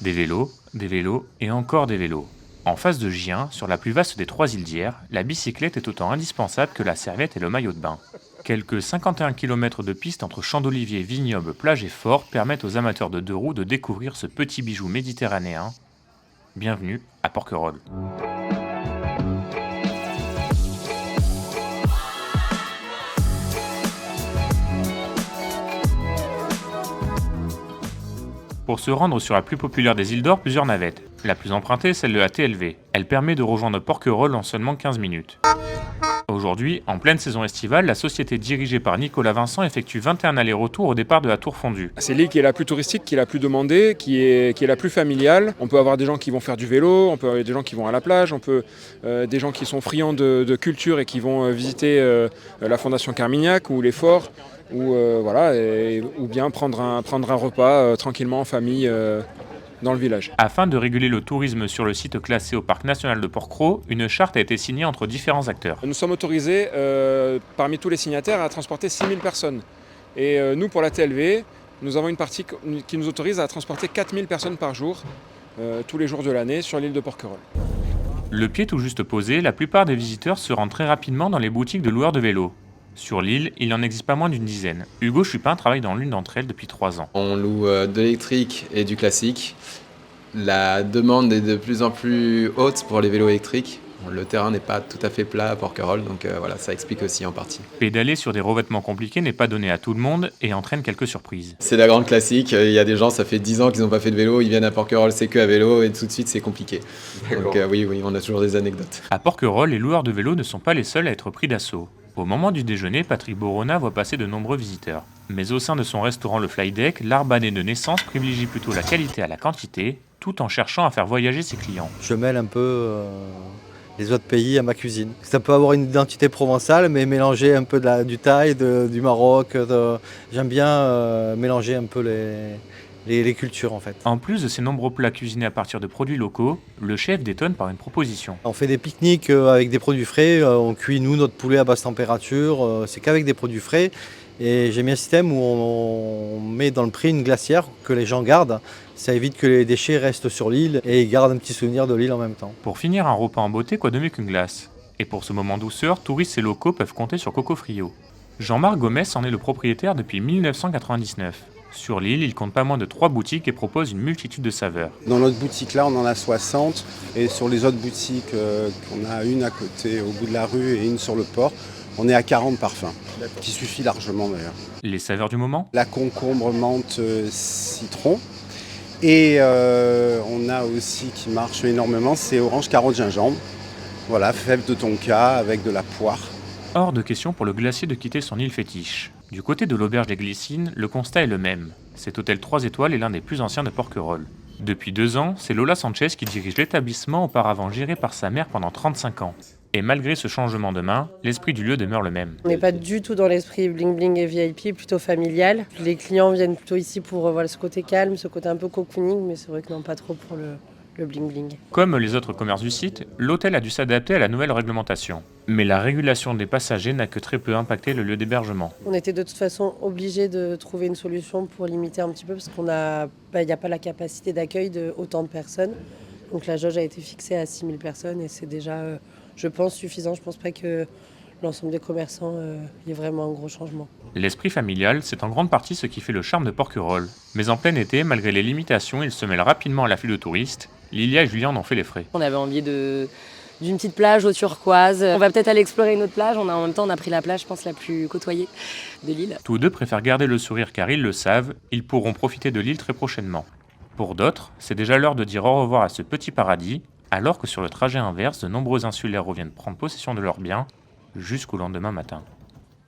des vélos et encore des vélos. En face de Gien, sur la plus vaste des trois îles d'Hyères, la bicyclette est autant indispensable que la serviette et le maillot de bain. Quelques 51 km de piste entre champs d'oliviers, vignobles, plages et forts permettent aux amateurs de deux roues de découvrir ce petit bijou méditerranéen. Bienvenue à Porquerolles. Pour se rendre sur la plus populaire des îles d'Or, plusieurs navettes. La plus empruntée est celle de la TLV. Elle permet de rejoindre Porquerolles en seulement 15 minutes. Aujourd'hui, en pleine saison estivale, la société dirigée par Nicolas Vincent effectue 21 allers-retours au départ de la Tour Fondue. C'est l'île qui est la plus touristique, qui est la plus demandée, qui est la plus familiale. On peut avoir des gens qui vont faire du vélo, on peut avoir des gens qui vont à la plage, on peut des gens qui sont friands de culture et qui vont visiter la Fondation Carmignac ou les forts, ou bien prendre un repas tranquillement en famille dans le village. Afin de réguler le tourisme sur le site classé au parc national de Porquerolles, une charte a été signée entre différents acteurs. Nous sommes autorisés, parmi tous les signataires, à transporter 6000 personnes. Et nous, pour la TLV, nous avons une partie qui nous autorise à transporter 4000 personnes par jour, tous les jours de l'année, sur l'île de Porquerolles. Le pied tout juste posé, la plupart des visiteurs se rendent très rapidement dans les boutiques de loueurs de vélos. Sur l'île, il n'en existe pas moins d'une dizaine. Hugo Chupin travaille dans l'une d'entre elles depuis 3 ans. On loue de l'électrique et du classique. La demande est de plus en plus haute pour les vélos électriques. Le terrain n'est pas tout à fait plat à Porquerolles, donc ça explique aussi en partie. Pédaler sur des revêtements compliqués n'est pas donné à tout le monde et entraîne quelques surprises. C'est la grande classique, il y a des gens, ça fait 10 ans qu'ils n'ont pas fait de vélo, ils viennent à Porquerolles, c'est que à vélo et tout de suite c'est compliqué. Donc oui, on a toujours des anecdotes. À Porquerolles, les loueurs de vélos ne sont pas les seuls à être pris d'assaut. Au moment du déjeuner, Patrick Borona voit passer de nombreux visiteurs. Mais au sein de son restaurant Le Flydeck, l'Arbanais de naissance privilégie plutôt la qualité à la quantité, tout en cherchant à faire voyager ses clients. Je mêle un peu les autres pays à ma cuisine. Ça peut avoir une identité provençale, mais mélanger un peu du thaï, du Maroc. J'aime bien mélanger un peu les cultures en fait. En plus de ces nombreux plats cuisinés à partir de produits locaux, le chef détonne par une proposition. On fait des pique-niques avec des produits frais, on cuit nous notre poulet à basse température, c'est qu'avec des produits frais. Et j'ai mis un système où on met dans le prix une glacière que les gens gardent. Ça évite que les déchets restent sur l'île et ils gardent un petit souvenir de l'île en même temps. Pour finir un repas en beauté, quoi de mieux qu'une glace? Et pour ce moment douceur, touristes et locaux peuvent compter sur Coco Frio. Jean-Marc Gomez en est le propriétaire depuis 1999. Sur l'île, il compte pas moins de 3 boutiques et propose une multitude de saveurs. Dans notre boutique là, on en a 60 et sur les autres boutiques, on a une à côté au bout de la rue et une sur le port, on est à 40 parfums, qui suffit largement d'ailleurs. Les saveurs du moment? La concombre, menthe, citron. Et on a aussi qui marche énormément, c'est orange, carotte, gingembre. Voilà, fève de tonka avec de la poire. Hors de question pour le glacier de quitter son île fétiche. Du côté de l'auberge des Glycines, le constat est le même. Cet hôtel 3 étoiles est l'un des plus anciens de Porquerolles. Depuis 2 ans, c'est Lola Sanchez qui dirige l'établissement auparavant géré par sa mère pendant 35 ans. Et malgré ce changement de main, l'esprit du lieu demeure le même. On n'est pas du tout dans l'esprit bling bling et VIP, plutôt familial. Les clients viennent plutôt ici pour ce côté calme, ce côté un peu cocooning, mais c'est vrai que non, pas trop pour le bling bling. Comme les autres commerces du site, l'hôtel a dû s'adapter à la nouvelle réglementation. Mais la régulation des passagers n'a que très peu impacté le lieu d'hébergement. On était de toute façon obligés de trouver une solution pour limiter un petit peu parce qu'il n'y a pas la capacité d'accueil de autant de personnes. Donc la jauge a été fixée à 6000 personnes et c'est déjà, je pense, suffisant. Je ne pense pas que l'ensemble des commerçants y ait vraiment un gros changement. L'esprit familial, c'est en grande partie ce qui fait le charme de Porquerolles. Mais en plein été, malgré les limitations, il se mêle rapidement à l'afflux de touristes. Lilia et Julien en ont fait les frais. On avait envie d'une petite plage au turquoise. On va peut-être aller explorer une autre plage. En même temps, on a pris la plage, je pense, la plus côtoyée de l'île. Tous deux préfèrent garder le sourire car ils le savent, ils pourront profiter de l'île très prochainement. Pour d'autres, c'est déjà l'heure de dire au revoir à ce petit paradis, alors que sur le trajet inverse, de nombreux insulaires reviennent prendre possession de leurs biens jusqu'au lendemain matin.